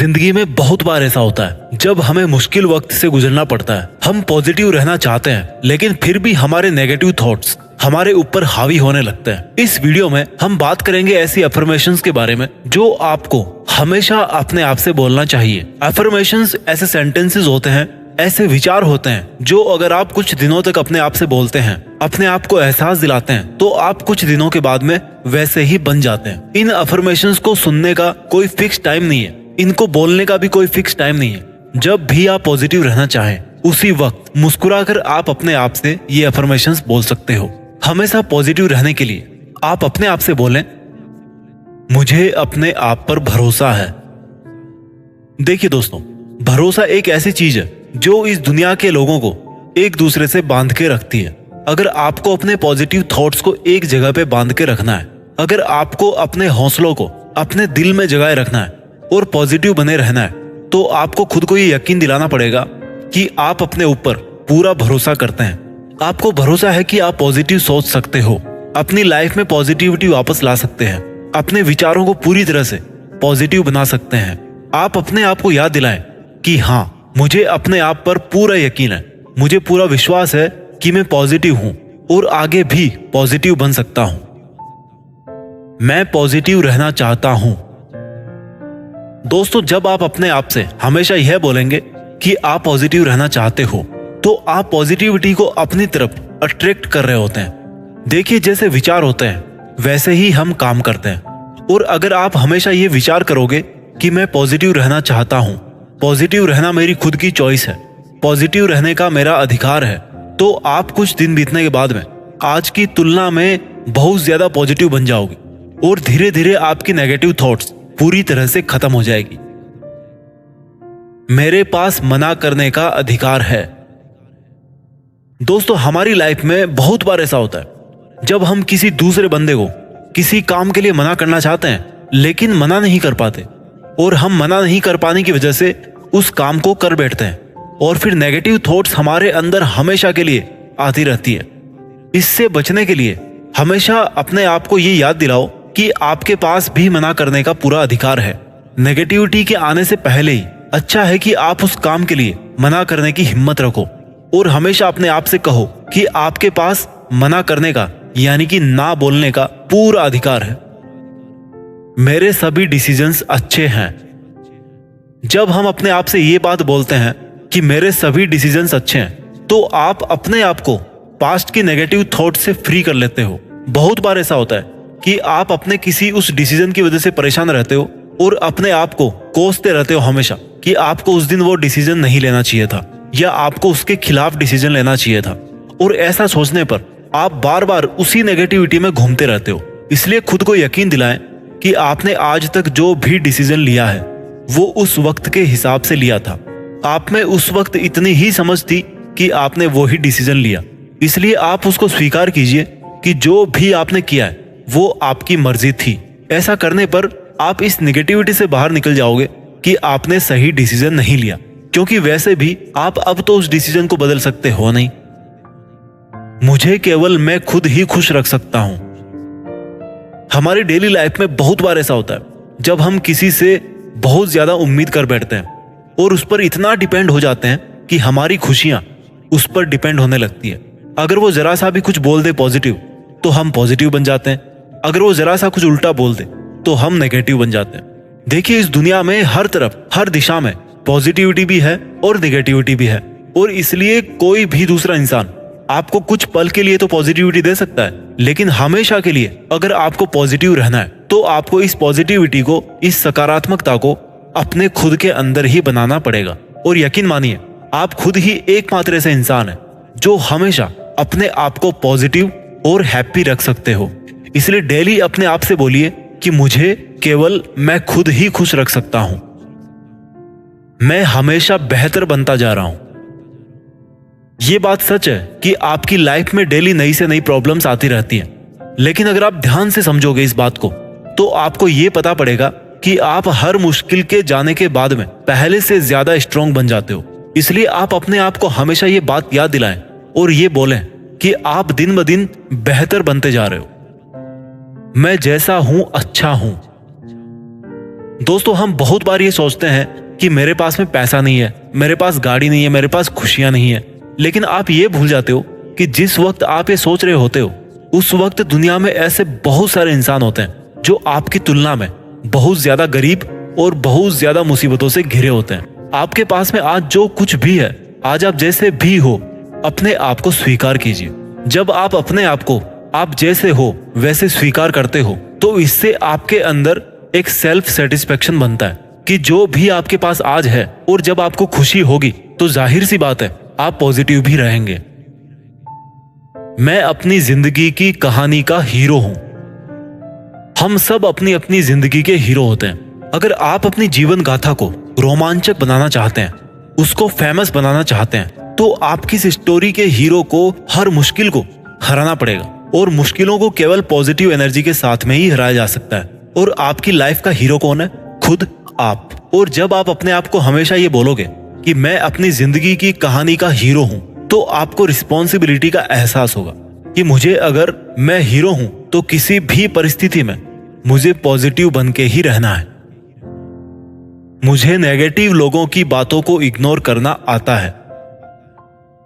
जिंदगी में बहुत बार ऐसा होता है जब हमें मुश्किल वक्त से गुजरना पड़ता है। हम पॉजिटिव रहना चाहते हैं लेकिन फिर भी हमारे नेगेटिव थॉट्स हमारे ऊपर हावी होने लगते हैं। इस वीडियो में हम बात करेंगे ऐसी अफर्मेशंस के बारे में जो आपको हमेशा अपने आप से बोलना चाहिए। अफर्मेशंस ऐसे सेंटेंसेस होते हैं, ऐसे विचार होते हैं जो अगर आप कुछ दिनों तक अपने आप से बोलते हैं, अपने आप को एहसास दिलाते हैं, तो आप कुछ दिनों के बाद में वैसे ही बन जाते हैं। इन अफर्मेशंस को सुनने का कोई फिक्स टाइम नहीं है, इनको बोलने का भी कोई फिक्स टाइम नहीं है। जब भी आप पॉजिटिव रहना चाहें उसी वक्त मुस्कुराकर आप अपने आप से ये अफर्मेशंस बोल सकते हो। हमेशा पॉजिटिव रहने के लिए आप अपने आप से बोलें, मुझे अपने आप पर भरोसा है। देखिए दोस्तों, भरोसा एक ऐसी चीज है जो इस दुनिया के लोगों को एक दूसरे से बांध के रखती है। अगर आपको अपने पॉजिटिव थॉट्स को एक जगह पे बांध के रखना है, अगर आपको अपने हौसलों को अपने दिल में जगाए रखना है और पॉजिटिव बने रहना है, तो आपको खुद को ये यकीन दिलाना पड़ेगा कि आप अपने ऊपर पूरा भरोसा करते हैं। आपको भरोसा है कि आप पॉजिटिव सोच सकते हो, अपनी लाइफ में पॉजिटिविटी वापस ला सकते हैं, अपने विचारों को पूरी तरह से पॉजिटिव बना सकते हैं। आप अपने आप को याद दिलाएं कि हाँ, मुझे अपने आप पर पूरा यकीन है, मुझे पूरा विश्वास है कि मैं पॉजिटिव हूं और आगे भी पॉजिटिव बन सकता हूं। मैं पॉजिटिव रहना चाहता हूं। दोस्तों, जब आप अपने आप से हमेशा यह बोलेंगे कि आप पॉजिटिव रहना चाहते हो, तो आप पॉजिटिविटी को अपनी तरफ अट्रैक्ट कर रहे होते हैं। देखिए, जैसे विचार होते हैं वैसे ही हम काम करते हैं। और अगर आप हमेशा ये विचार करोगे कि मैं पॉजिटिव रहना चाहता हूं, पॉजिटिव रहना मेरी खुद की चॉइस है, पॉजिटिव रहने का मेरा अधिकार है, तो आप कुछ दिन बीतने के बाद में आज की तुलना में बहुत ज्यादा पॉजिटिव बन जाओगे और धीरे धीरे आपकी नेगेटिव थॉट्स पूरी तरह से खत्म हो जाएगी। मेरे पास मना करने का अधिकार है। दोस्तों, हमारी लाइफ में बहुत बार ऐसा होता है जब हम किसी दूसरे बंदे को किसी काम के लिए मना करना चाहते हैं लेकिन मना नहीं कर पाते, और हम मना नहीं कर पाने की वजह से उस काम को कर बैठते हैं और फिर नेगेटिव थॉट्स हमारे अंदर हमेशा के लिए आती रहती है। इससे बचने के लिए हमेशा अपने आप को ये याद दिलाओ कि आपके पास भी मना करने का पूरा अधिकार है। नेगेटिविटी के आने से पहले ही अच्छा है कि आप उस काम के लिए मना करने की हिम्मत रखो और हमेशा अपने आप से कहो कि आपके पास मना करने का यानी कि ना बोलने का पूरा अधिकार है। मेरे सभी डिसीजंस अच्छे हैं। जब हम अपने आप से ये बात बोलते हैं कि मेरे सभी डिसीजंस अच्छे हैं, तो आप अपने आप को पास्ट की नेगेटिव थॉट से फ्री कर लेते हो। बहुत बार ऐसा होता है कि आप अपने किसी उस डिसीजन की वजह से परेशान रहते हो और अपने आप को कोसते रहते हो हमेशा कि आपको उस दिन वो डिसीजन नहीं लेना चाहिए था या आपको उसके खिलाफ डिसीजन लेना चाहिए था। और ऐसा सोचने पर आप बार बार उसी नेगेटिविटी में घूमते रहते हो। इसलिए खुद को यकीन दिलाएं कि आपने आज तक जो भी डिसीजन लिया है वो उस वक्त के हिसाब से लिया था। आप में उस वक्त इतनी ही समझ थी कि आपने वो ही डिसीजन लिया, इसलिए आप उसको स्वीकार कीजिए कि जो भी आपने किया है वो आपकी मर्जी थी। ऐसा करने पर आप इस निगेटिविटी से बाहर निकल जाओगे कि आपने सही डिसीजन नहीं लिया, क्योंकि वैसे भी आप अब तो उस डिसीजन को बदल सकते हो नहीं। मुझे केवल मैं खुद ही खुश रख सकता हूं। हमारी डेली लाइफ में बहुत बार ऐसा होता है जब हम किसी से बहुत ज्यादा उम्मीद कर बैठते हैं और उस पर इतना डिपेंड हो जाते हैं कि हमारी खुशियां उस पर डिपेंड होने लगती है। अगर वो जरा सा भी कुछ बोल दे पॉजिटिव तो हम पॉजिटिव बन जाते हैं, अगर वो जरा सा कुछ उल्टा बोल दे तो हम नेगेटिव बन जाते हैं। देखिए, इस दुनिया में हर तरफ हर दिशा में पॉजिटिविटी भी है और नेगेटिविटी भी है, और इसलिए कोई भी दूसरा इंसान आपको कुछ पल के लिए तो पॉजिटिविटी दे सकता है, लेकिन हमेशा के लिए अगर आपको पॉजिटिव रहना है तो आपको इस पॉजिटिविटी को, इस सकारात्मकता को अपने खुद के अंदर ही बनाना पड़ेगा। और यकीन मानिए, आप खुद ही एकमात्र ऐसे इंसान है जो हमेशा अपने आप को पॉजिटिव और हैप्पी रख सकते हो। इसलिए डेली अपने आप से बोलिए कि मुझे केवल मैं खुद ही खुश रख सकता हूं। मैं हमेशा बेहतर बनता जा रहा हूं। यह बात सच है कि आपकी लाइफ में डेली नई से नई प्रॉब्लम्स आती रहती हैं, लेकिन अगर आप ध्यान से समझोगे इस बात को तो आपको यह पता पड़ेगा कि आप हर मुश्किल के जाने के बाद में पहले से ज्यादा स्ट्रांग बन जाते हो। इसलिए आप अपने आप को हमेशा ये बात याद दिलाएं और ये बोलें कि आप दिन ब दिन बेहतर बनते जा रहे हो। मैं जैसा हूं अच्छा हूं। दोस्तों, हम बहुत बार ये सोचते हैं कि मेरे पास में पैसा नहीं है, मेरे पास गाड़ी नहीं है, मेरे पास खुशियां नहीं है। लेकिन आप ये भूल जाते हो कि जिस वक्त आप ये सोच रहे होते हो उस वक्त दुनिया में ऐसे बहुत सारे इंसान होते हैं जो आपकी तुलना में बहुत ज्यादा गरीब और बहुत ज्यादा मुसीबतों से घिरे होते हैं। आपके पास में आज जो कुछ भी है, आज आप जैसे भी हो, अपने आप को स्वीकार कीजिए। जब आप अपने आप को आप जैसे हो वैसे स्वीकार करते हो तो इससे आपके अंदर एक सेल्फ सेटिस्फेक्शन बनता है कि जो भी आपके पास आज है, और जब आपको खुशी होगी तो जाहिर सी बात है आप पॉजिटिव भी रहेंगे। मैं अपनी जिंदगी की कहानी का हीरो हूं। हम सब अपनी अपनी जिंदगी के हीरो होते हैं। अगर आप अपनी जीवन गाथा को रोमांचक बनाना चाहते हैं, उसको फेमस बनाना चाहते हैं, तो आपकी इस स्टोरी के हीरो को हर मुश्किल को हराना पड़ेगा। और मुश्किलों को केवल पॉजिटिव एनर्जी के साथ में ही हराया जा सकता है। और आपकी लाइफ का हीरो कौन है? खुद आप। और जब आप अपने आप को हमेशा ये बोलोगे कि मैं अपनी जिंदगी की कहानी का हीरो हूं, तो आपको रिस्पॉन्सिबिलिटी का एहसास होगा कि मुझे, अगर मैं हीरो हूं तो किसी भी परिस्थिति में मुझे पॉजिटिव बन के ही रहना है। मुझे नेगेटिव लोगों की बातों को इग्नोर करना आता है।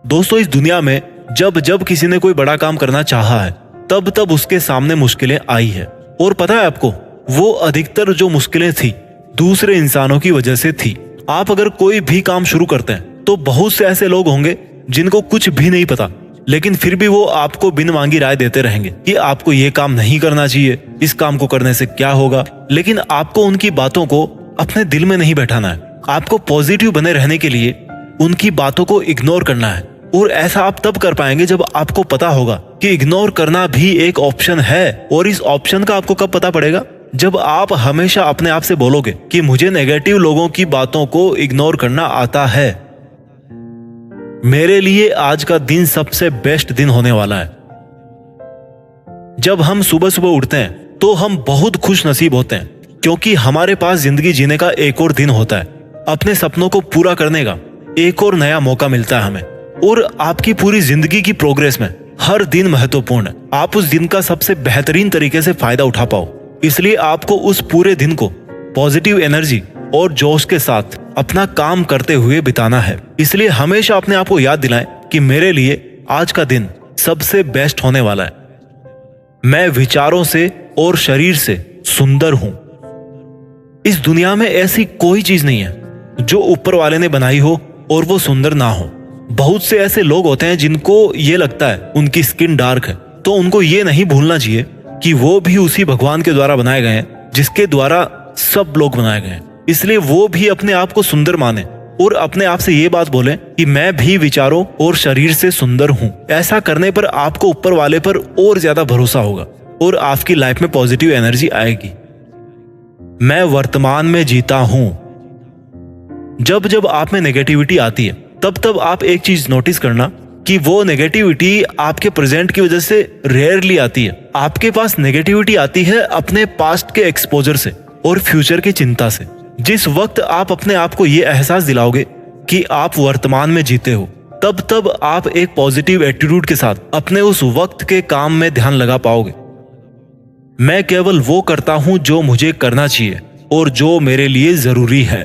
दोस्तों, इस दुनिया में जब जब किसी ने कोई बड़ा काम करना चाहा है, तब तब उसके सामने मुश्किलें आई है। और पता है आपको, वो अधिकतर जो मुश्किलें थी दूसरे इंसानों की वजह से थी। आप अगर कोई भी काम शुरू करते हैं तो बहुत से ऐसे लोग होंगे जिनको कुछ भी नहीं पता, लेकिन फिर भी वो आपको बिन मांगी राय देते रहेंगे कि आपको ये काम नहीं करना चाहिए, इस काम को करने से क्या होगा। लेकिन आपको उनकी बातों को अपने दिल में नहीं बैठाना है। आपको पॉजिटिव बने रहने के लिए उनकी बातों को इग्नोर करना है। और ऐसा आप तब कर पाएंगे जब आपको पता होगा कि इग्नोर करना भी एक ऑप्शन है। और इस ऑप्शन का आपको कब पता पड़ेगा? जब आप हमेशा अपने आप से बोलोगे कि मुझे नेगेटिव लोगों की बातों को इग्नोर करना आता है। मेरे लिए आज का दिन सबसे बेस्ट दिन होने वाला है। जब हम सुबह सुबह उठते हैं तो हम बहुत खुश नसीब होते हैं, क्योंकि हमारे पास जिंदगी जीने का एक और दिन होता है। अपने सपनों को पूरा करने का एक और नया मौका मिलता है हमें। और आपकी पूरी जिंदगी की प्रोग्रेस में हर दिन महत्वपूर्ण है। आप उस दिन का सबसे बेहतरीन तरीके से फायदा उठा पाओ, इसलिए आपको उस पूरे दिन को पॉजिटिव एनर्जी और जोश के साथ अपना काम करते हुए बिताना है। इसलिए हमेशा अपने आप को याद दिलाएं कि मेरे लिए आज का दिन सबसे बेस्ट होने वाला है। मैं विचारों से और शरीर से सुंदर हूं। इस दुनिया में ऐसी कोई चीज नहीं है जो ऊपर वाले ने बनाई हो और वो सुंदर ना हो। बहुत से ऐसे लोग होते हैं जिनको ये लगता है उनकी स्किन डार्क है, तो उनको ये नहीं भूलना चाहिए कि वो भी उसी भगवान के द्वारा बनाए गए हैं जिसके द्वारा सब लोग बनाए गए हैं। इसलिए वो भी अपने आप को सुंदर माने और अपने आप से ये बात बोले कि मैं भी विचारों और शरीर से सुंदर हूं। ऐसा करने पर आपको ऊपर वाले पर और ज्यादा भरोसा होगा और आपकी लाइफ में पॉजिटिव एनर्जी आएगी। मैं वर्तमान में जीता हूं। जब जब आप में नेगेटिविटी आती है, तब तब आप एक चीज नोटिस करना कि वो नेगेटिविटी आपके प्रेजेंट की वजह से रेयरली आती है। आपके पास नेगेटिविटी आती है अपने पास्ट के एक्सपोजर से और फ्यूचर की चिंता से। जिस वक्त आप अपने आप को ये एहसास दिलाओगे कि आप वर्तमान में जीते हो, तब तब आप एक पॉजिटिव एटीट्यूड के साथ अपने उस वक्त के काम में ध्यान लगा पाओगे। मैं केवल वो करता हूं जो मुझे करना चाहिए और जो मेरे लिए जरूरी है।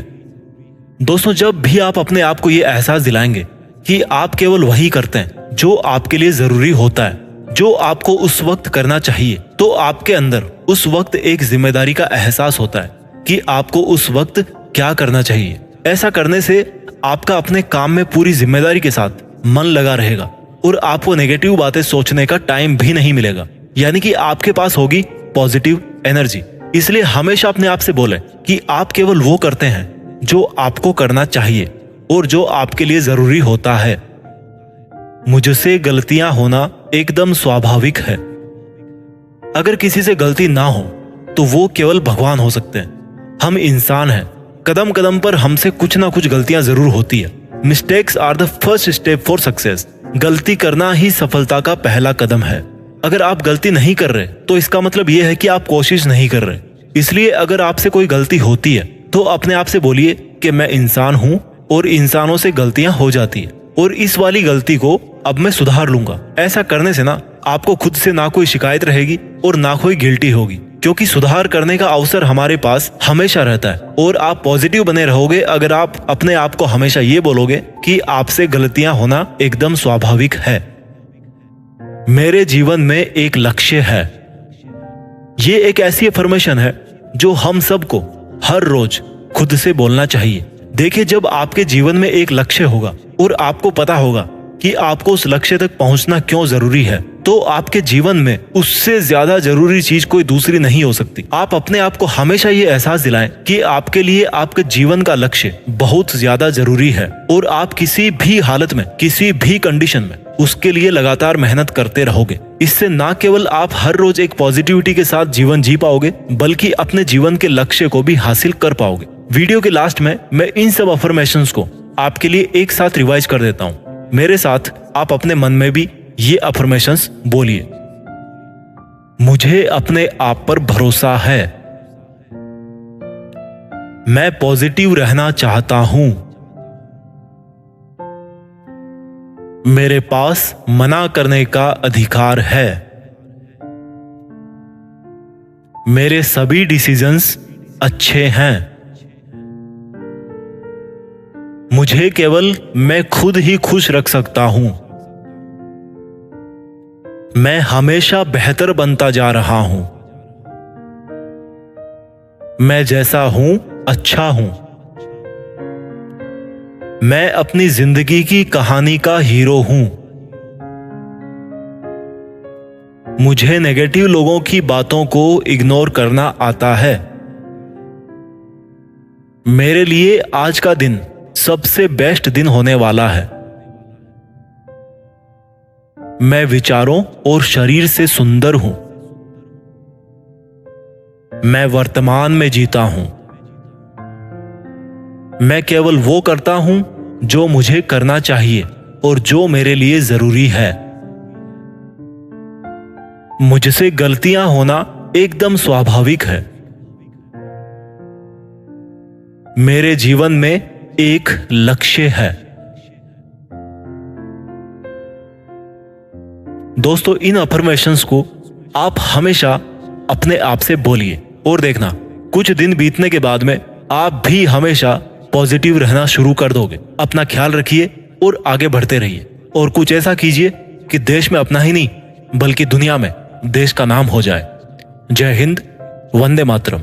दोस्तों, जब भी आप अपने आप को ये एहसास दिलाएंगे कि आप केवल वही करते हैं जो आपके लिए जरूरी होता है, जो आपको उस वक्त करना चाहिए, तो आपके अंदर उस वक्त एक जिम्मेदारी का एहसास होता है कि आपको उस वक्त क्या करना चाहिए। ऐसा करने से आपका अपने काम में पूरी जिम्मेदारी के साथ मन लगा रहेगा और आपको नेगेटिव बातें सोचने का टाइम भी नहीं मिलेगा। यानी कि आपके पास होगी पॉजिटिव एनर्जी। इसलिए हमेशा अपने आप से बोले कि आप केवल वो करते हैं जो आपको करना चाहिए और जो आपके लिए जरूरी होता है। मुझसे गलतियां होना एकदम स्वाभाविक है। अगर किसी से गलती ना हो तो वो केवल भगवान हो सकते हैं। हम इंसान हैं, कदम कदम पर हमसे कुछ ना कुछ गलतियां जरूर होती है। Mistakes are the first step for success. गलती करना ही सफलता का पहला कदम है। अगर आप गलती नहीं कर रहे तो इसका मतलब यह है कि आप कोशिश नहीं कर रहे। इसलिए अगर आपसे कोई गलती होती है तो अपने आप से बोलिए कि मैं इंसान हूं और इंसानों से गलतियां हो जाती है और इस वाली गलती को अब मैं सुधार लूंगा। ऐसा करने से ना आपको खुद से ना कोई शिकायत रहेगी और ना कोई गिल्टी होगी, क्योंकि सुधार करने का अवसर हमारे पास हमेशा रहता है। और आप पॉजिटिव बने रहोगे अगर आप अपने आप को हमेशा ये बोलोगे कि आपसे गलतियां होना एकदम स्वाभाविक है। मेरे जीवन में एक लक्ष्य है। ये एक ऐसी अफर्मेशन है जो हम सबको हर रोज खुद से बोलना चाहिए। देखिए, जब आपके जीवन में एक लक्ष्य होगा और आपको पता होगा कि आपको उस लक्ष्य तक पहुंचना क्यों जरूरी है, तो आपके जीवन में उससे ज्यादा जरूरी चीज कोई दूसरी नहीं हो सकती। आप अपने आप को हमेशा ये एहसास दिलाएं कि आपके लिए आपके जीवन का लक्ष्य बहुत ज्यादा जरूरी है और आप किसी भी हालत में, किसी भी कंडीशन में उसके लिए लगातार मेहनत करते रहोगे। इससे ना केवल आप हर रोज एक पॉजिटिविटी के साथ जीवन जी पाओगे, बल्कि अपने जीवन के लक्ष्य को भी हासिल कर पाओगे। वीडियो के लास्ट में मैं इन सब अफर्मेशंस को आपके लिए एक साथ रिवाइज कर देता हूँ। मेरे साथ आप अपने मन में भी ये अफर्मेशंस बोलिए। मुझे अपने आप पर भरोसा है। मैं पॉजिटिव रहना चाहता हूं। मेरे पास मना करने का अधिकार है। मेरे सभी डिसीजंस अच्छे हैं। मुझे केवल मैं खुद ही खुश रख सकता हूं। मैं हमेशा बेहतर बनता जा रहा हूं। मैं जैसा हूं अच्छा हूं। मैं अपनी जिंदगी की कहानी का हीरो हूं। मुझे नेगेटिव लोगों की बातों को इग्नोर करना आता है। मेरे लिए आज का दिन सबसे बेस्ट दिन होने वाला है। मैं विचारों और शरीर से सुंदर हूं। मैं वर्तमान में जीता हूं। मैं केवल वो करता हूं जो मुझे करना चाहिए और जो मेरे लिए जरूरी है। मुझसे गलतियां होना एकदम स्वाभाविक है। मेरे जीवन में एक लक्ष्य है। दोस्तों, इन अफर्मेशंस को आप हमेशा अपने आप से बोलिए और देखना, कुछ दिन बीतने के बाद में आप भी हमेशा पॉजिटिव रहना शुरू कर दोगे। अपना ख्याल रखिए और आगे बढ़ते रहिए और कुछ ऐसा कीजिए कि देश में अपना ही नहीं बल्कि दुनिया में देश का नाम हो जाए। जय हिंद, वंदे मातरम।